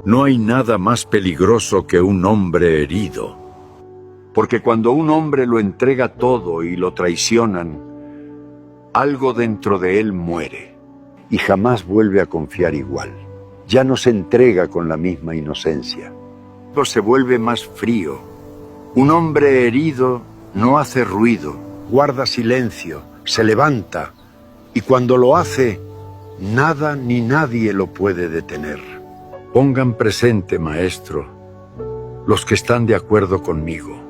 No hay nada más peligroso que un hombre herido. Porque cuando un hombre lo entrega todo y lo traicionan, algo dentro de él muere y jamás vuelve a confiar igual. Ya no se entrega con la misma inocencia. Se vuelve más frío. Un hombre herido no hace ruido, guarda silencio, se levanta, y cuando lo hace, nada ni nadie lo puede detener. Pongan presente, maestro, los que están de acuerdo conmigo.